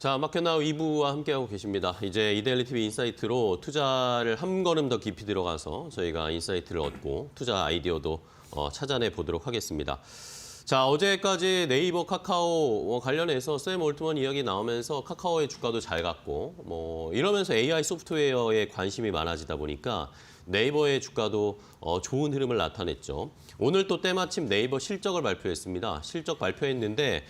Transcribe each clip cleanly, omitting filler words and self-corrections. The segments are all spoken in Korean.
자, 마켓나우 2부와 함께하고 계십니다. 이제 이데일리 TV 인사이트로 투자를 한 걸음 더 깊이 들어가서 저희가 인사이트를 얻고 투자 아이디어도 찾아내 보도록 하겠습니다. 자, 어제까지 네이버, 카카오 관련해서 샘 올트먼 이야기 나오면서 카카오의 주가도 잘 갔고 이러면서 AI 소프트웨어에 관심이 많아지다 보니까 네이버의 주가도 좋은 흐름을 나타냈죠. 오늘 또 때마침 네이버 실적을 발표했습니다. 실적 발표했는데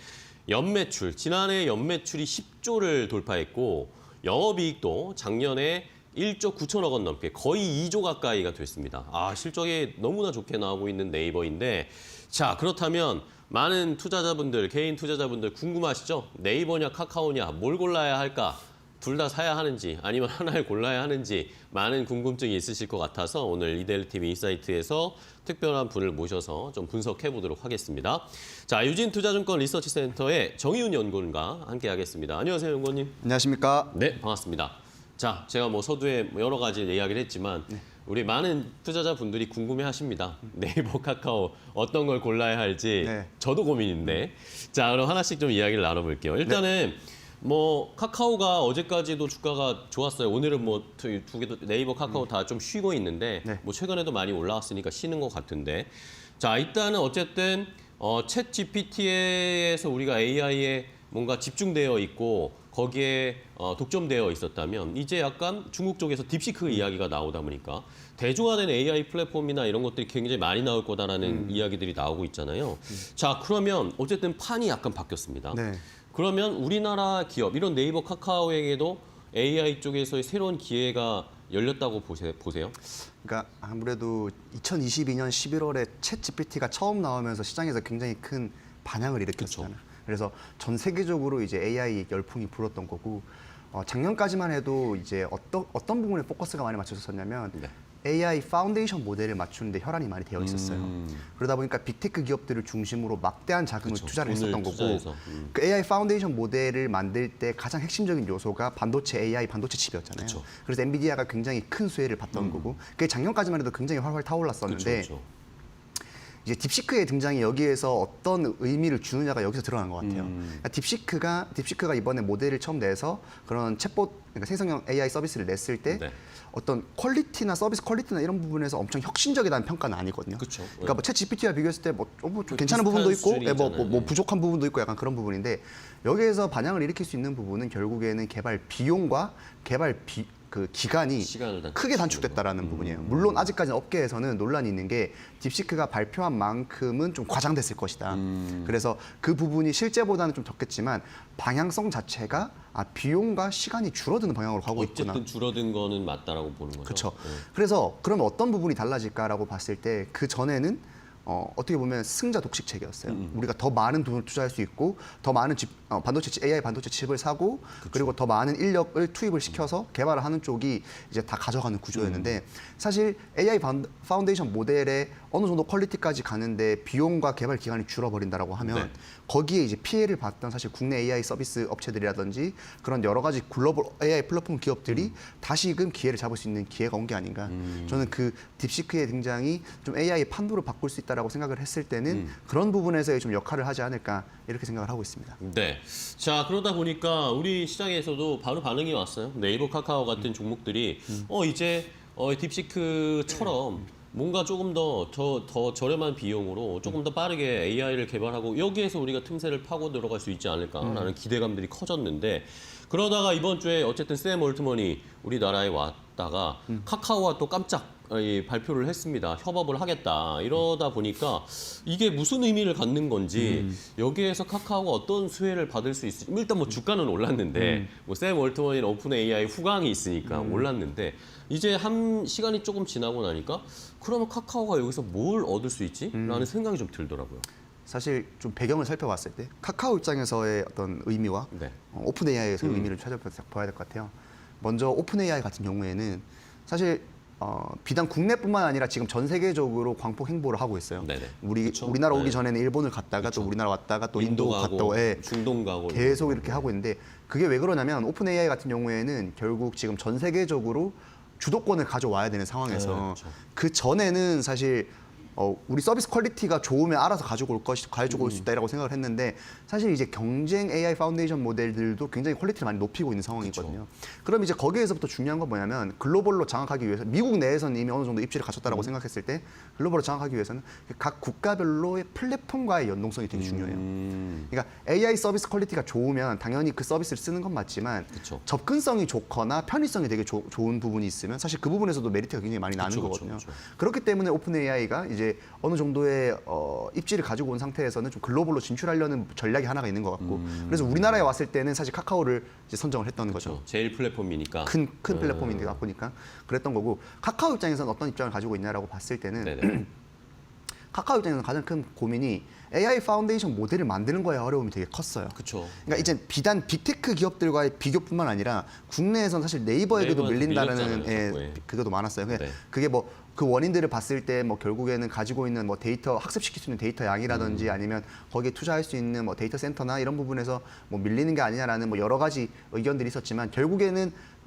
연매출, 지난해 연매출이 10조를 돌파했고 영업이익도 작년에 1조 9천억 원 넘게 거의 2조 가까이가 됐습니다. 실적이 너무나 좋게 나오고 있는 네이버인데 자, 그렇다면 많은 투자자분들, 개인 투자자분들 궁금하시죠? 네이버냐 카카오냐 뭘 골라야 할까? 둘 다 사야 하는지 아니면 하나를 골라야 하는지 많은 궁금증이 있으실 것 같아서 오늘 이데일리 TV 인사이트에서 특별한 분을 모셔서 좀 분석해 보도록 하겠습니다. 자, 유진투자증권 리서치센터의 정의훈 연구원과 함께 하겠습니다. 안녕하세요, 연구원님. 안녕하십니까? 네, 반갑습니다. 자, 제가 서두에 여러 가지 이야기를 했지만 우리 많은 투자자분들이 궁금해하십니다. 네이버, 카카오 어떤 걸 골라야 할지 저도 고민인데. 자, 그럼 하나씩 좀 이야기를 나눠볼게요. 일단은 카카오가 어제까지도 주가가 좋았어요. 오늘은 두 개도 네이버, 카카오 다 좀 쉬고 있는데 최근에도 많이 올라왔으니까 쉬는 것 같은데. 자, 일단은 어쨌든 챗 GPT에서 우리가 AI에 뭔가 집중되어 있고 거기에 독점되어 있었다면 이제 약간 중국 쪽에서 딥시크 이야기가 나오다 보니까 대중화된 AI 플랫폼이나 이런 것들이 굉장히 많이 나올 거다라는 이야기들이 나오고 있잖아요. 자, 그러면 어쨌든 판이 약간 바뀌었습니다. 네. 그러면 우리나라 기업, 이런 네이버, 카카오에게도 AI 쪽에서의 새로운 기회가 열렸다고 보세요? 그러니까 아무래도 2022년 11월에 챗 GPT가 처음 나오면서 시장에서 굉장히 큰 반향을 일으켰잖아요. 그래서 전 세계적으로 이제 AI 열풍이 불었던 거고 작년까지만 해도 이제 어떤 부분에 포커스가 많이 맞춰졌었냐면 AI 파운데이션 모델을 맞추는데 혈안이 많이 되어 있었어요. 그러다 보니까 빅테크 기업들을 중심으로 막대한 자금을 투자를 했었던 거고 그 AI 파운데이션 모델을 만들 때 가장 핵심적인 요소가 반도체 AI, 반도체 칩이었잖아요. 그래서 엔비디아가 굉장히 큰 수혜를 봤던 거고 그게 작년까지만 해도 굉장히 활활 타올랐었는데 이제 딥시크의 등장이 여기에서 어떤 의미를 주느냐가 여기서 드러난 것 같아요. 그러니까 딥시크가 이번에 모델을 처음 내서 그런 챗봇, 그러니까 생성형 AI 서비스를 냈을 때 어떤 퀄리티나 서비스 퀄리티나 이런 부분에서 엄청 혁신적이라는 평가는 아니거든요. 그러니까 챗 GPT와 비교했을 때 좀 괜찮은 부분도 있고, 부족한 부분도 있고 약간 그런 부분인데 여기에서 반향을 일으킬 수 있는 부분은 결국에는 개발 비용과 그 기간이 크게 단축됐다라는 부분이에요. 물론 아직까지는 업계에서는 논란이 있는 게 딥시크가 발표한 만큼은 좀 과장됐을 것이다. 그래서 그 부분이 실제보다는 좀 적겠지만 방향성 자체가 비용과 시간이 줄어드는 방향으로 가고 있구나. 어쨌든 줄어든 거는 맞다라고 보는 거죠. 그렇죠. 그래서 그러면 어떤 부분이 달라질까라고 봤을 때 그 전에는 어떻게 보면 승자 독식책이었어요. 우리가 더 많은 돈을 투자할 수 있고 더 많은 AI 반도체 칩을 사고 그리고 더 많은 인력을 투입을 시켜서 개발을 하는 쪽이 이제 다 가져가는 구조였는데 사실 AI 파운데이션 모델에 어느 정도 퀄리티까지 가는데 비용과 개발 기간이 줄어버린다라고 하면 거기에 이제 피해를 봤던 사실 국내 AI 서비스 업체들이라든지 그런 여러 가지 글로벌 AI 플랫폼 기업들이 다시금 기회를 잡을 수 있는 기회가 온 게 아닌가. 저는 그 딥시크의 등장이 좀 AI의 판도를 바꿀 수 있다라고 생각을 했을 때는 그런 부분에서의 좀 역할을 하지 않을까 이렇게 생각을 하고 있습니다. 네. 자, 그러다 보니까 우리 시장에서도 바로 반응이 왔어요. 네이버, 카카오 같은 종목들이 이제 딥시크처럼 뭔가 조금 더 저렴한 비용으로 조금 더 빠르게 AI를 개발하고 여기에서 우리가 틈새를 파고 들어갈 수 있지 않을까라는 기대감들이 커졌는데 그러다가 이번 주에 어쨌든 샘 올트먼이 우리나라에 왔다가 카카오와 또 깜짝 발표를 했습니다. 협업을 하겠다. 이러다 보니까 이게 무슨 의미를 갖는 건지 여기에서 카카오가 어떤 수혜를 받을 수 있을지 일단 주가는 올랐는데 샘 올트먼이나 오픈 AI 후광이 있으니까 올랐는데 이제 한 시간이 조금 지나고 나니까 그러면 카카오가 여기서 뭘 얻을 수 있지? 라는 생각이 좀 들더라고요. 사실 좀 배경을 살펴봤을 때 카카오 입장에서의 어떤 의미와 오픈 AI에서의 의미를 찾아봐야 될 것 같아요. 먼저 오픈 AI 같은 경우에는 사실 비단 국내뿐만 아니라 지금 전 세계적으로 광폭 행보를 하고 있어요. 우리나라 오기 전에는 일본을 갔다가 또 우리나라 왔다가 또 인도 갔다가 중동 가고 계속 이렇게 하고 있는데 그게 왜 그러냐면 오픈 AI 같은 경우에는 결국 지금 전 세계적으로 주도권을 가져와야 되는 상황에서 그 전에는 사실 우리 서비스 퀄리티가 좋으면 알아서 가지고 올 수 있다라고 생각을 했는데 사실 이제 경쟁 AI 파운데이션 모델들도 굉장히 퀄리티를 많이 높이고 있는 상황이거든요. 그럼 이제 거기에서부터 중요한 건 뭐냐면 글로벌로 장악하기 위해서 미국 내에서는 이미 어느 정도 입지를 갖췄다라고 생각했을 때 글로벌로 장악하기 위해서는 각 국가별로의 플랫폼과의 연동성이 되게 중요해요. 그러니까 AI 서비스 퀄리티가 좋으면 당연히 그 서비스를 쓰는 건 맞지만 그쵸. 접근성이 좋거나 편의성이 되게 좋은 부분이 있으면 사실 그 부분에서도 메리트가 굉장히 많이 나는 거거든요. 그렇기 때문에 오픈 AI가 이제 어느 정도의 입지를 가지고 온 상태에서는 좀 글로벌로 진출하려는 전략이 하나가 있는 것 같고 그래서 우리나라에 왔을 때는 사실 카카오를 이제 선정을 했던 거죠. 제일 플랫폼이니까. 큰 플랫폼이다 보니까 그랬던 거고 카카오 입장에서는 어떤 입장을 가지고 있냐라고 봤을 때는 네네. 카카오 입장에서는 가장 큰 고민이 AI 파운데이션 모델을 만드는 거에 어려움이 되게 컸어요. 그렇죠. 그러니까 이제 비단 빅테크 기업들과의 비교뿐만 아니라 국내에서는 사실 네이버에게도 네이버한테 밀린다는 밀렸잖아요, 그것도 많았어요. 네. 그게 뭐 그 원인들을 봤을 때 뭐 결국에는 가지고 있는 뭐 데이터 학습시킬 수 있는 데이터 양이라든지 아니면 거기에 투자할 수 있는 뭐 데이터 센터나 이런 부분에서 뭐 밀리는 게 아니냐라는 뭐 여러 가지 의견들이 있었지만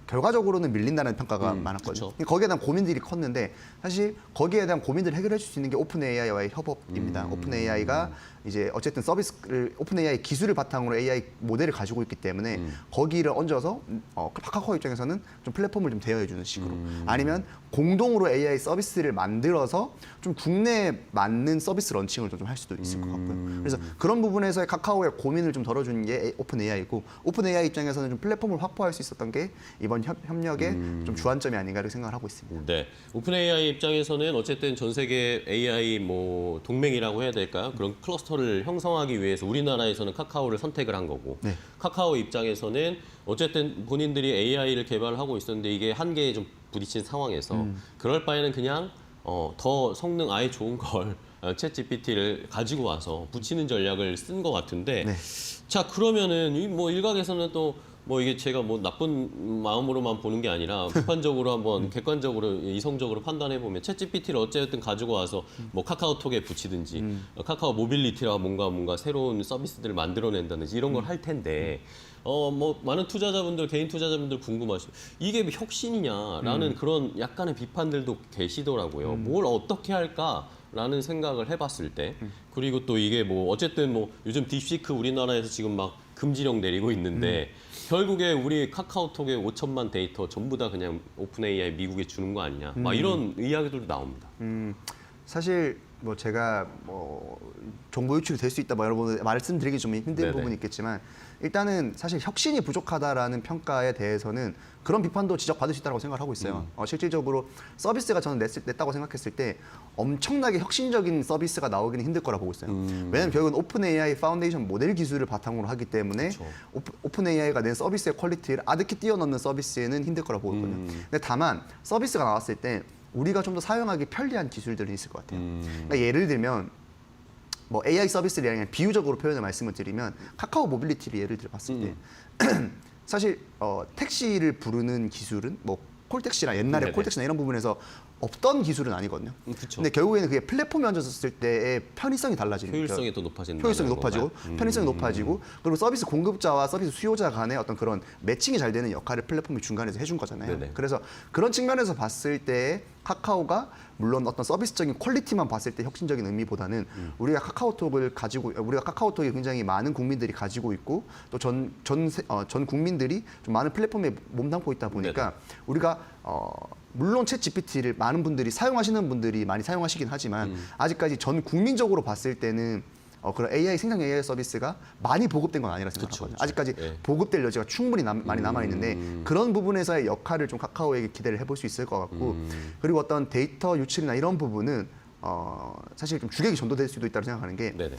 결과적으로는 밀린다는 평가가 많았거든요. 그쵸. 거기에 대한 고민들이 컸는데 사실 거기에 대한 고민들을 해결해 줄 수 있는 게 오픈 AI와의 협업입니다. 오픈 AI가 이제 어쨌든 오픈 AI 기술을 바탕으로 AI 모델을 가지고 있기 때문에 거기를 얹어서 카카오 입장에서는 좀 플랫폼을 좀 대여해 주는 식으로 아니면 공동으로 AI 서비스를 만들어서 좀 국내에 맞는 서비스 런칭을 좀 할 수도 있을 것 같고요. 그래서 그런 부분에서의 카카오의 고민을 좀 덜어주는 게 오픈 AI고 오픈 AI 입장에서는 좀 플랫폼을 확보할 수 있었던 게 이번 협력의 좀 주안점이 아닌가 이렇게 생각을 하고 있습니다. 네. 오픈 AI 입장에서는 어쨌든 전 세계 AI 뭐 동맹이라고 해야 될까요? 그런 클러스터를 형성하기 위해서 우리나라에서는 카카오를 선택을 한 거고 네. 카카오 입장에서는 어쨌든 본인들이 AI를 개발을 하고 있었는데 이게 한계에 좀 부딪힌 상황에서 그럴 바에는 그냥 더 성능 아예 좋은 걸 챗 GPT를 가지고 와서 붙이는 전략을 쓴 것 같은데 네. 자 그러면은 뭐 일각에서는 또 뭐 이게 제가 뭐 나쁜 마음으로만 보는 게 아니라 비판적으로 한번 객관적으로 이성적으로 판단해 보면 챗GPT를 어쨌든 가지고 와서 뭐 카카오톡에 붙이든지 카카오 모빌리티라 뭔가 새로운 서비스들을 만들어낸다든지 이런 걸 할 텐데 뭐 많은 투자자분들 개인 투자자분들 궁금하시죠. 이게 혁신이냐라는 그런 약간의 비판들도 계시더라고요. 뭘 어떻게 할까라는 생각을 해봤을 때 그리고 또 이게 뭐 어쨌든 뭐 요즘 딥시크 우리나라에서 지금 막 금지령 내리고 있는데 결국에 우리 카카오톡의 5천만 데이터 전부 다 그냥 오픈 AI 미국에 주는 거 아니냐 막 이런 이야기들도 나옵니다. 사실 뭐 제가 뭐 정보 유출이 될 수 있다 뭐 여러분 말씀드리기 좀 힘든 네네. 부분이 있겠지만 일단은 사실 혁신이 부족하다라는 평가에 대해서는 그런 비판도 지적받을 수 있다고 생각을 하고 있어요. 실질적으로 서비스가 저는 냈다고 생각했을 때 엄청나게 혁신적인 서비스가 나오기는 힘들 거라 보고 있어요. 왜냐하면 결국은 오픈 AI 파운데이션 모델 기술을 바탕으로 하기 때문에 그쵸. 오픈 AI가 낸 서비스의 퀄리티를 아득히 뛰어넘는 서비스에는 힘들 거라 보고 있거든요. 근데 다만 서비스가 나왔을 때 우리가 좀 더 사용하기 편리한 기술들이 있을 것 같아요. 그러니까 예를 들면 뭐 AI 서비스를 그냥 비유적으로 표현을 말씀을 드리면 카카오 모빌리티를 예를 들어 봤을 때 사실 택시를 부르는 기술은 뭐 콜택시나 옛날에 네네. 콜택시나 이런 부분에서 없던 기술은 아니거든요. 그쵸. 근데 결국에는 그게 플랫폼에 얹어졌을 때의 편의성이 달라지는 거예요. 효율성이 더 높아진다. 효율성이 높아지고 편의성이 높아지고 그리고 서비스 공급자와 서비스 수요자 간의 어떤 그런 매칭이 잘 되는 역할을 플랫폼이 중간에서 해준 거잖아요. 네네. 그래서 그런 측면에서 봤을 때 카카오가 물론 어떤 서비스적인 퀄리티만 봤을 때 혁신적인 의미보다는 우리가 카카오톡이 굉장히 많은 국민들이 가지고 있고 또 전 국민들이 좀 많은 플랫폼에 몸담고 있다 보니까 우리가 물론 챗 GPT를 많은 분들이 사용하시는 분들이 많이 사용하시긴 하지만 아직까지 전 국민적으로 봤을 때는 그런 생성 AI 서비스가 많이 보급된 건 아니라 생각하거든요. 그쵸. 아직까지 예. 보급될 여지가 충분히 많이 남아 있는데 그런 부분에서의 역할을 좀 카카오에게 기대를 해볼 수 있을 것 같고 그리고 어떤 데이터 유출이나 이런 부분은 사실 좀 주객이 전도될 수도 있다고 생각하는 게 네네.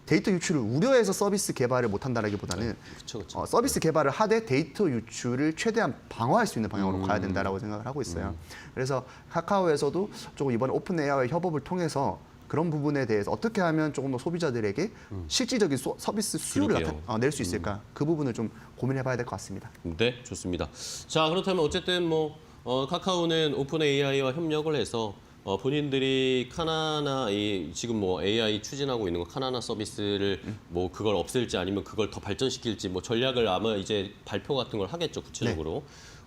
데이터 유출을 우려해서 서비스 개발을 못한다라기보다는 그쵸. 서비스 개발을 하되 데이터 유출을 최대한 방어할 수 있는 방향으로 가야 된다라고 생각을 하고 있어요. 그래서 카카오에서도 조금 이번 오픈 AI와의 협업을 통해서 그런 부분에 대해서 어떻게 하면 조금 더 소비자들에게 실질적인 서비스 수요를 낼 수 있을까 그 부분을 좀 고민해봐야 될 것 같습니다. 네, 좋습니다. 자, 그렇다면 어쨌든 뭐 카카오는 오픈 AI와 협력을 해서 본인들이 카나나 지금 뭐 AI 추진하고 있는 거 카나나 서비스를 뭐 그걸 없앨지 아니면 그걸 더 발전시킬지 뭐 전략을 아마 이제 발표 같은 걸 하겠죠, 구체적으로.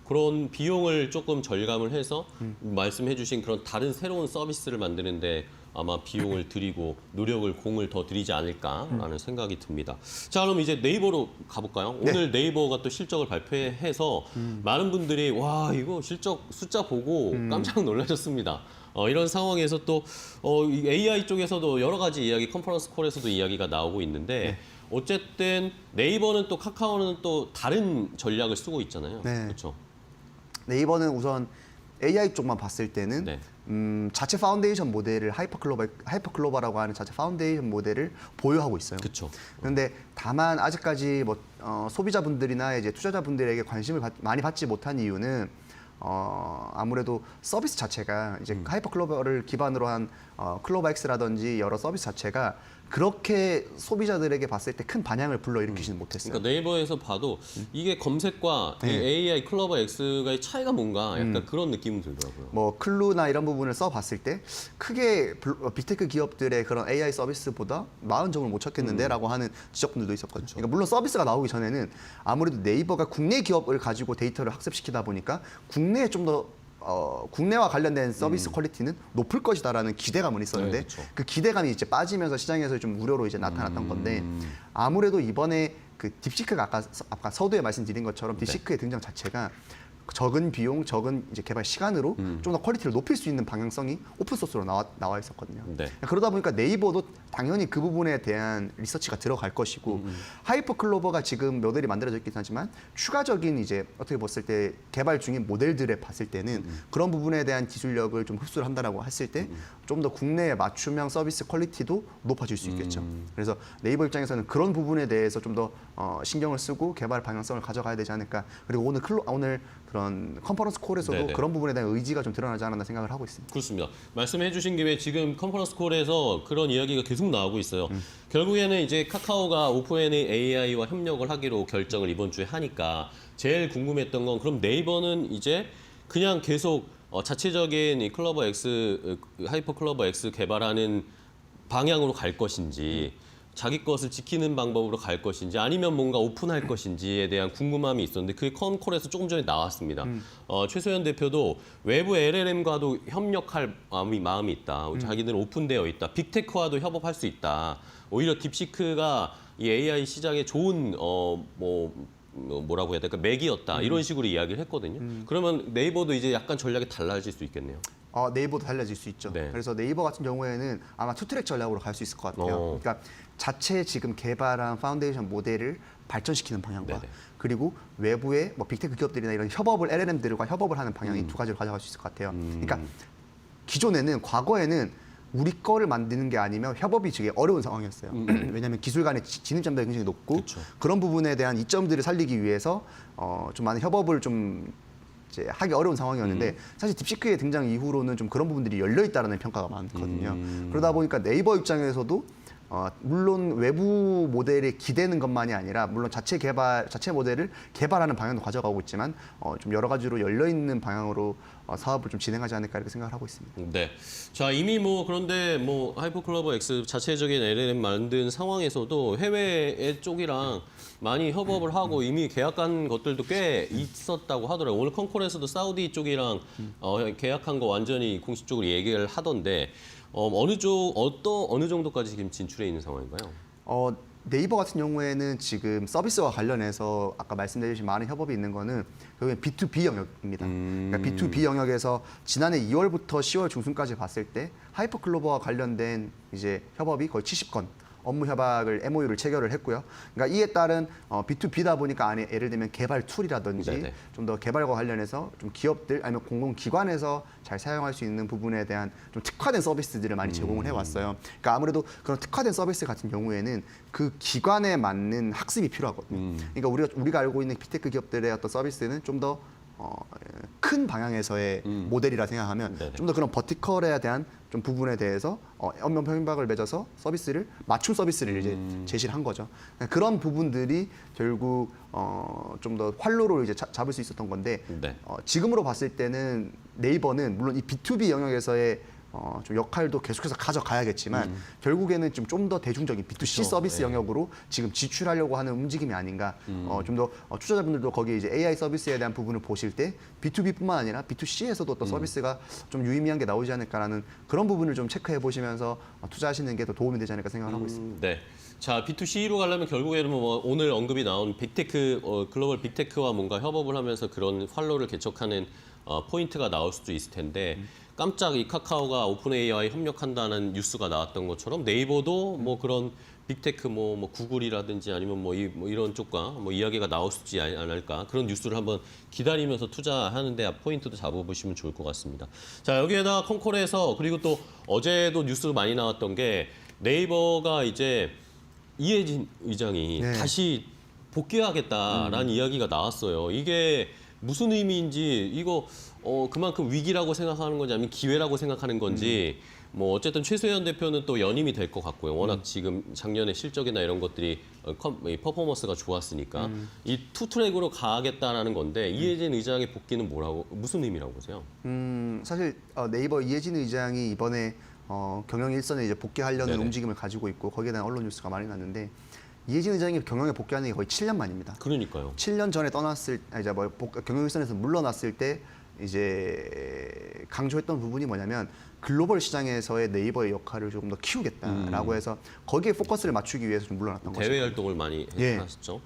그런 비용을 조금 절감을 해서 말씀해주신 그런 다른 새로운 서비스를 만드는데 아마 비용을 들이고 노력을 공을 더 들이지 않을까라는 생각이 듭니다. 자, 그럼 이제 네이버로 가볼까요? 네. 오늘 네이버가 또 실적을 발표해서 많은 분들이 와 이거 실적 숫자 보고 깜짝 놀라셨습니다. 이런 상황에서 또 이 AI 쪽에서도 여러 가지 이야기 컨퍼런스 콜에서도 이야기가 나오고 있는데 어쨌든 네이버는 또 카카오는 또 다른 전략을 쓰고 있잖아요. 네. 그렇죠. 네이버는 우선 AI 쪽만 봤을 때는 네. 자체 파운데이션 모델을 하이퍼클로버라고 하는 자체 파운데이션 모델을 보유하고 있어요. 그렇죠. 그런데 다만 아직까지 소비자분들이나 이제 투자자분들에게 관심을 많이 받지 못한 이유는 아무래도 서비스 자체가 이제 하이퍼클로버를 기반으로 한 클로버 X라든지 여러 서비스 자체가 그렇게 소비자들에게 봤을 때 큰 반향을 불러일으키지는 못했어요. 그러니까 네이버에서 봐도 이게 검색과 이 네. AI 클로버 X가의 차이가 뭔가 약간 그런 느낌은 들더라고요. 뭐 클루나 이런 부분을 써봤을 때 크게 빅테크 기업들의 그런 AI 서비스보다 나은 점을 못 찾겠는데라고 하는 지적분들도 있었거든요. 그러니까 물론 서비스가 나오기 전에는 아무래도 네이버가 국내 기업을 가지고 데이터를 학습시키다 보니까 국내에 좀 더 국내와 관련된 서비스 퀄리티는 높을 것이다라는 기대감은 있었는데 네, 그렇죠. 그 기대감이 이제 빠지면서 시장에서 좀 우려로 이제 나타났던 건데 아무래도 이번에 그 딥시크가 아까 서두에 말씀드린 것처럼 딥시크의 등장 자체가 적은 비용, 적은 이제 개발 시간으로 좀 더 퀄리티를 높일 수 있는 방향성이 오픈 소스로 나와 있었거든요. 네. 그러다 보니까 네이버도 당연히 그 부분에 대한 리서치가 들어갈 것이고 하이퍼클로버가 지금 모델이 만들어져 있긴 하지만 추가적인 이제 어떻게 봤을 때 개발 중인 모델들에 봤을 때는 그런 부분에 대한 기술력을 좀 흡수를 한다라고 했을 때 좀 더 국내에 맞춤형 서비스 퀄리티도 높아질 수 있겠죠. 그래서 네이버 입장에서는 그런 부분에 대해서 좀 더 신경을 쓰고 개발 방향성을 가져가야 되지 않을까. 그리고 오늘 그런 컨퍼런스 콜에서도 네네. 그런 부분에 대한 의지가 좀 드러나지 않았나 생각을 하고 있습니다. 그렇습니다. 말씀해 주신 김에 지금 컨퍼런스 콜에서 그런 이야기가 계속 나오고 있어요. 결국에는 이제 카카오가 오픈AI와 협력을 하기로 결정을 이번 주에 하니까 제일 궁금했던 건 그럼 네이버는 이제 그냥 계속 자체적인 이 클로버 X, 하이퍼 클로버 X 개발하는 방향으로 갈 것인지 자기 것을 지키는 방법으로 갈 것인지 아니면 뭔가 오픈할 것인지에 대한 궁금함이 있었는데 그게 컨콜에서 조금 전에 나왔습니다. 최소연 대표도 외부 LLM과도 협력할 마음이 있다. 자기들은 오픈되어 있다. 빅테크와도 협업할 수 있다. 오히려 딥시크가 이 AI 시장에 좋은 뭐라고 해야 될까 맥이었다. 이런 식으로 이야기를 했거든요. 그러면 네이버도 이제 약간 전략이 달라질 수 있겠네요. 네이버도 달라질 수 있죠. 네. 그래서 네이버 같은 경우에는 아마 투트랙 전략으로 갈 수 있을 것 같아요. 그러니까 자체 지금 개발한 파운데이션 모델을 발전시키는 방향과 네네. 그리고 외부의 뭐 빅테크 기업들이나 이런 LLM들과 협업을 하는 방향이 두 가지로 가져갈 수 있을 것 같아요. 그러니까 과거에는 우리 거를 만드는 게 아니면 협업이 되게 어려운 상황이었어요. 왜냐하면 기술 간의 진입장벽이 굉장히 높고 그쵸. 그런 부분에 대한 이점들을 살리기 위해서 좀 많은 협업을 좀 이제 하기 어려운 상황이었는데 사실 딥시크의 등장 이후로는 좀 그런 부분들이 열려 있다라는 평가가 많거든요. 그러다 보니까 네이버 입장에서도 물론 외부 모델에 기대는 것만이 아니라 물론 자체 모델을 개발하는 방향도 가져가고 있지만 좀 여러 가지로 열려 있는 방향으로 사업을 좀 진행하지 않을까 이렇게 생각을 하고 있습니다. 네. 자, 이미 그런데 하이퍼클로버 X 자체적인 LLM 만든 상황에서도 해외 쪽이랑 많이 협업을 하고 이미 계약한 것들도 꽤 있었다고 하더라고요. 오늘 컨콜에서도 사우디 쪽이랑 계약한 거 완전히 공식적으로 얘기를 하던데 어느 정도까지 지금 진출해 있는 상황인가요? 네이버 같은 경우에는 지금 서비스와 관련해서 아까 말씀드린 많은 협업이 있는 거는 결국엔 B2B 영역입니다. 그러니까 B2B 영역에서 지난해 2월부터 10월 중순까지 봤을 때 하이퍼클로버와 관련된 이제 협업이 거의 70건 업무 협약을 MOU를 체결을 했고요. 그러니까 이에 따른 B2B다 보니까 안에 예를 들면 개발 툴이라든지 좀 더 개발과 관련해서 좀 기업들 아니면 공공기관에서 잘 사용할 수 있는 부분에 대한 좀 특화된 서비스들을 많이 제공을 해왔어요. 그러니까 아무래도 그런 특화된 서비스 같은 경우에는 그 기관에 맞는 학습이 필요하거든요. 그러니까 우리가 알고 있는 빅테크 기업들의 어떤 서비스는 좀 더 큰 방향에서의 모델이라 생각하면 좀 더 그런 버티컬에 대한 좀 부분에 대해서 업무 협약을 맺어서 맞춤 서비스를 이제 제시를 한 거죠. 그런 부분들이 결국 좀 더 활로를 이제 잡을 수 있었던 건데 네. 지금으로 봤을 때는 네이버는 물론 이 B2B 영역에서의 좀 역할도 계속해서 가져가야겠지만 결국에는 좀 더 대중적인 B2C 그쵸. 서비스 네. 영역으로 지금 지출하려고 하는 움직임이 아닌가. 좀 더 투자자분들도 거기에 이제 AI 서비스에 대한 부분을 보실 때 B2B뿐만 아니라 B2C에서도 또 서비스가 좀 유의미한 게 나오지 않을까라는 그런 부분을 좀 체크해 보시면서 투자하시는 게 더 도움이 되지 않을까 생각을 하고 있습니다. 네. 자, B2C로 가려면 결국에는 뭐 오늘 언급이 나온 빅테크, 글로벌 빅테크와 뭔가 협업을 하면서 그런 활로를 개척하는 포인트가 나올 수도 있을 텐데 깜짝 이 카카오가 오픈 AI 협력한다는 뉴스가 나왔던 것처럼 네이버도 뭐 그런 빅테크 뭐 구글이라든지 아니면 뭐 이런 쪽과 뭐 이야기가 나올 수 있지 않을까 그런 뉴스를 한번 기다리면서 투자하는데 포인트도 잡아보시면 좋을 것 같습니다. 자, 여기에다가 콩콜에서 그리고 또 어제도 뉴스 많이 나왔던 게 네이버가 이제 이해진 의장이 네. 다시 복귀하겠다라는 이야기가 나왔어요. 이게 무슨 의미인지 이거 그만큼 위기라고 생각하는 건지 아니면 기회라고 생각하는 건지 뭐 어쨌든 최소연 대표는 또 연임이 될 것 같고요. 워낙 지금 작년에 실적이나 이런 것들이 이 퍼포먼스가 좋았으니까 이 투 트랙으로 가겠다라는 건데 이해진 의장의 복귀는 무슨 의미라고 보세요? 사실 네이버 이해진 의장이 이번에 경영 일선에 이제 복귀하려는 네네. 움직임을 가지고 있고 거기에 대한 언론 뉴스가 많이 났는데 이해진 의장이 경영에 복귀하는 게 거의 7년 만입니다. 그러니까요. 7년 전에 이제 뭐 경영 일선에서 물러났을 때 이제 강조했던 부분이 뭐냐면 글로벌 시장에서의 네이버의 역할을 조금 더 키우겠다라고 해서 거기에 포커스를 맞추기 위해서 좀 물러났던 거죠. 대외 활동을 많이 예. 하셨죠.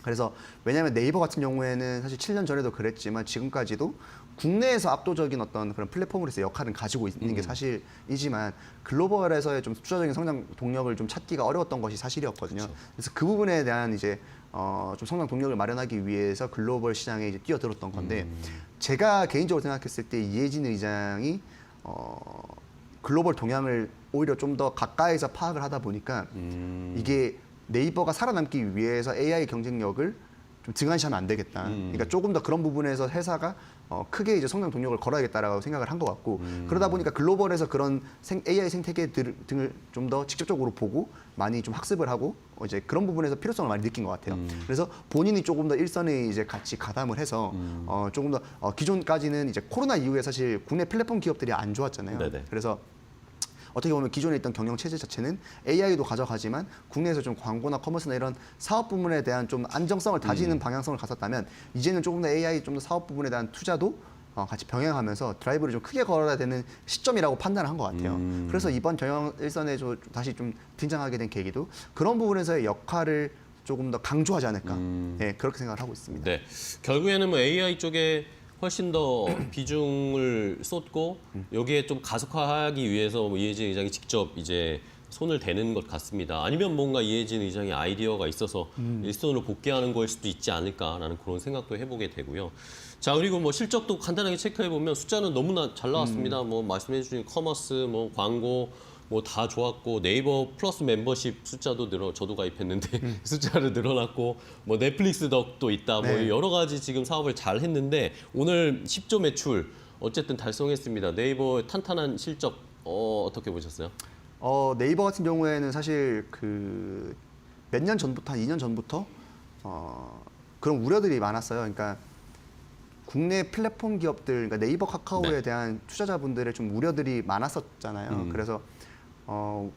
그래서 왜냐하면 네이버 같은 경우에는 사실 7년 전에도 그랬지만 지금까지도 국내에서 압도적인 어떤 그런 플랫폼으로서 역할은 가지고 있는 게 사실이지만 글로벌에서의 좀 투자적인 성장 동력을 좀 찾기가 어려웠던 것이 사실이었거든요. 그래서 그 부분에 대한 이제 좀 성장 동력을 마련하기 위해서 글로벌 시장에 이제 뛰어들었던 건데 제가 개인적으로 생각했을 때 이해진 의장이 글로벌 동향을 오히려 좀 더 가까이서 파악을 하다 보니까 이게 네이버가 살아남기 위해서 AI 경쟁력을 좀 등한시하면 안 되겠다. 그러니까 조금 더 그런 부분에서 회사가 크게 이제 성장 동력을 걸어야겠다라고 생각을 한 것 같고 그러다 보니까 글로벌에서 그런 AI 생태계 등을 좀 더 직접적으로 보고 많이 좀 학습을 하고 이제 그런 부분에서 필요성을 많이 느낀 것 같아요. 그래서 본인이 조금 더 일선에 이제 같이 가담을 해서 조금 더 기존까지는 이제 코로나 이후에 사실 국내 플랫폼 기업들이 안 좋았잖아요. 네네. 그래서 어떻게 보면 기존에 있던 경영 체제 자체는 AI도 가져가지만 국내에서 좀 광고나 커머스나 이런 사업 부분에 대한 좀 안정성을 다지는 방향성을 갔었다면 이제는 조금 더 AI 좀 더 사업 부분에 대한 투자도 같이 병행하면서 드라이브를 좀 크게 걸어야 되는 시점이라고 판단을 한 것 같아요. 그래서 이번 경영 일선에 다시 좀 등장하게 된 계기도 그런 부분에서의 역할을 조금 더 강조하지 않을까. 예, 그렇게 생각을 하고 있습니다. 네, 결국에는 뭐 AI 쪽에 훨씬 더 비중을 쏟고 여기에 좀 가속화하기 위해서 뭐 이해진 의장이 직접 이제 손을 대는 것 같습니다. 아니면 뭔가 이해진 의장의 아이디어가 있어서 일선으로 복귀하는 거일 수도 있지 않을까라는 그런 생각도 해보게 되고요. 자, 그리고 뭐 실적도 간단하게 체크해 보면 숫자는 너무나 잘 나왔습니다. 뭐 말씀해 주신 커머스, 뭐 광고 뭐 다 좋았고 네이버 플러스 멤버십 숫자도 저도 가입했는데 숫자를 늘어났고 뭐 넷플릭스 덕도 있다. 뭐 네. 여러 가지 지금 사업을 잘 했는데 오늘 10조 매출 어쨌든 달성했습니다. 네이버 탄탄한 실적 어떻게 보셨어요? 네이버 같은 경우에는 사실 그 몇 년 전부터 한 2년 전부터 그런 우려들이 많았어요. 그러니까 국내 플랫폼 기업들, 그러니까 네이버, 카카오에 네. 대한 투자자분들의 좀 우려들이 많았었잖아요. 그래서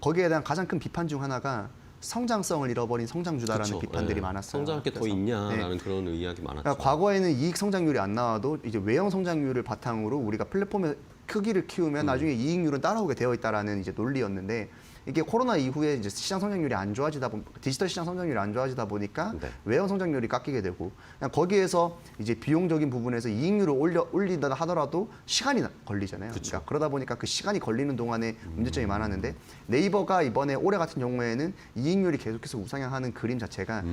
거기에 대한 가장 큰 비판 중 하나가 성장성을 잃어버린 성장주다라는 그쵸. 비판들이 예. 많았어요. 성장할 게 더 그래서, 있냐라는 그런 이야기 많았죠. 그러니까 과거에는 이익 성장률이 안 나와도 이제 외형 성장률을 바탕으로 우리가 플랫폼의 크기를 키우면 나중에 이익률은 따라오게 되어 있다라는 이제 논리였는데 이게 코로나 이후에 이제 시장 성장률이 안 좋아지다 보니 디지털 시장 성장률이 안 좋아지다 보니까 네. 외형 성장률이 깎이게 되고 그냥 거기에서 이제 비용적인 부분에서 이익률을 올린다 하더라도 시간이 걸리잖아요. 그쵸. 그러니까 그러다 보니까 그 시간이 걸리는 동안에 문제점이 많았는데 네이버가 이번에 올해 같은 경우에는 이익률이 계속해서 우상향하는 그림 자체가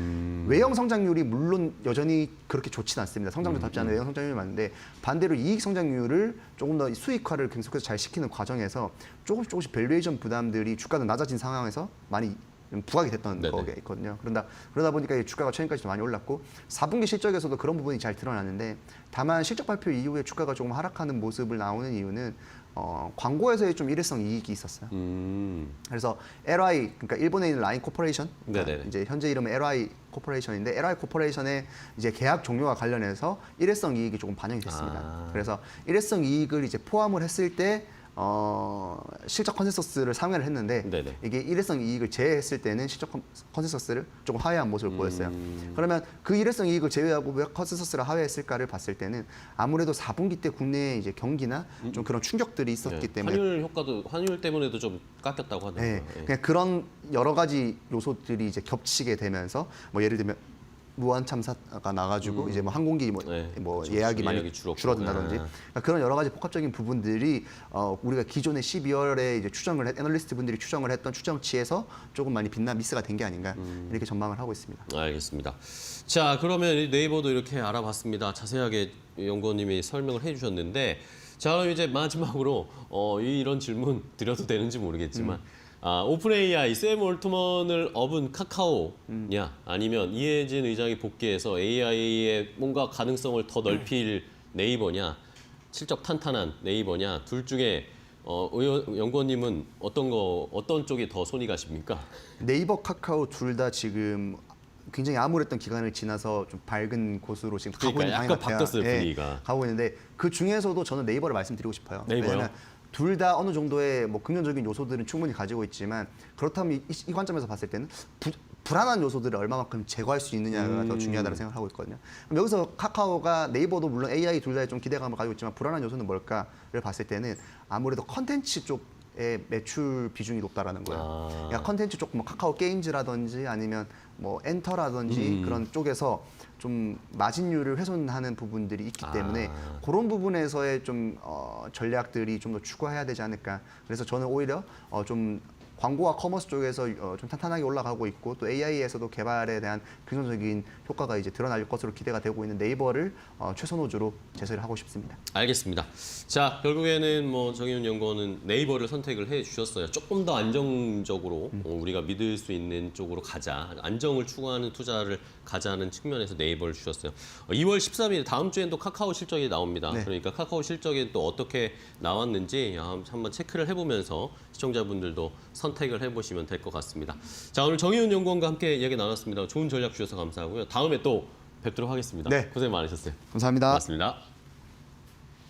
외형 성장률이 물론 여전히 그렇게 좋지는 않습니다. 성장률답지 않은 외형 성장률이 많은데 반대로 이익 성장률을 조금 더 수익화를 계속해서 잘 시키는 과정에서 조금씩 밸류에이션 부담들이 주가가 낮아진 상황에서 많이 부각이 됐던 네네. 거가 있거든요. 그러다 보니까 이 주가가 최근까지도 많이 올랐고 4분기 실적에서도 그런 부분이 잘 드러났는데 다만 실적 발표 이후에 주가가 조금 하락하는 모습을 나오는 이유는 광고에서의 좀 일회성 이익이 있었어요. 그래서 LI 그러니까 일본에 있는 라인 코퍼레이션 그러니까 네네네. 이제 현재 이름은 LI 코퍼레이션인데 LI 코퍼레이션의 이제 계약 종료와 관련해서 일회성 이익이 조금 반영이 됐습니다. 아. 그래서 일회성 이익을 이제 포함을 했을 때 실적 컨센서스를 상회를 했는데 네네. 이게 일회성 이익을 제외했을 때는 실적 컨센서스를 조금 하회한 모습을 보였어요. 그러면 그 일회성 이익을 제외하고 왜 컨센서스를 하회했을까를 봤을 때는 아무래도 4분기 때 국내 이제 경기나 좀 그런 충격들이 있었기 때문에 환율 효과도 환율 때문에도 좀 깎였다고 하더라고요. 네, 그냥 그런 여러 가지 요소들이 이제 겹치게 되면서 뭐 예를 들면 무한 참사가 나가지고 이제 뭐 항공기 네, 뭐 그렇죠. 예약이 많이 예약이 줄었고. 줄어든다든지 그러니까 그런 여러 가지 복합적인 부분들이 우리가 기존에 12월에 이제 애널리스트 분들이 추정을 했던 추정치에서 조금 많이 미스가 된 게 아닌가 이렇게 전망을 하고 있습니다. 알겠습니다. 자, 그러면 이 네이버도 이렇게 알아봤습니다. 자세하게 연구원님이 설명을 해주셨는데, 자, 그럼 이제 마지막으로 이런 질문 드려도 되는지 모르겠지만, 오픈 AI 샘 올트먼을 업은 카카오냐, 아니면 이해진 의장이 복귀해서 AI의 뭔가 가능성을 더 넓힐 네이버냐, 실적 탄탄한 네이버냐, 둘 중에 연구원님은 어떤 쪽이 더 손이 가십니까? 네이버, 카카오 둘 다 지금 굉장히 암울했던 기간을 지나서 좀 밝은 곳으로 지금 가고 그러니까 있는 약간 방향 같아요. 바뀌었어요, 예, 분위기가. 가고 있는데 그 중에서도 저는 네이버를 말씀드리고 싶어요. 네이버요? 왜냐하면 둘 다 어느 정도의 뭐 긍정적인 요소들은 충분히 가지고 있지만 그렇다면 이 관점에서 봤을 때는 불안한 요소들을 얼마만큼 제거할 수 있느냐가 더 중요하다고 생각하고 있거든요. 그럼 여기서 카카오가 네이버도 물론 AI 둘 다에 좀 기대감을 가지고 있지만 불안한 요소는 뭘까를 봤을 때는 아무래도 컨텐츠 쪽의 매출 비중이 높다라는 거예요. 그러니까 컨텐츠 쪽 뭐 카카오 게임즈라든지 아니면 뭐 엔터라든지 그런 쪽에서 좀 마진율을 훼손하는 부분들이 있기 때문에 그런 부분에서의 좀 전략들이 좀 더 추가해야 되지 않을까. 그래서 저는 오히려 좀 광고와 커머스 쪽에서 좀 탄탄하게 올라가고 있고 또 AI에서도 개발에 대한 긍정적인 효과가 이제 드러날 것으로 기대가 되고 있는 네이버를 최선 호주로 제시를 하고 싶습니다. 알겠습니다. 자, 결국에는 뭐 정의훈 연구원은 네이버를 선택을 해 주셨어요. 조금 더 안정적으로 우리가 믿을 수 있는 쪽으로 가자. 안정을 추구하는 투자를 가자는 측면에서 네이버를 주셨어요. 2월 13일 다음 주엔 또 카카오 실적이 나옵니다. 네. 그러니까 카카오 실적이 또 어떻게 나왔는지 한번 체크를 해보면서 시청자분들도 선택을 해보시면 될 것 같습니다. 자, 오늘 정의훈 연구원과 함께 이야기 나눴습니다. 좋은 전략 주셔서 감사하고요. 다음에 또 뵙도록 하겠습니다. 네. 고생 많으셨어요. 감사합니다. 고맙습니다.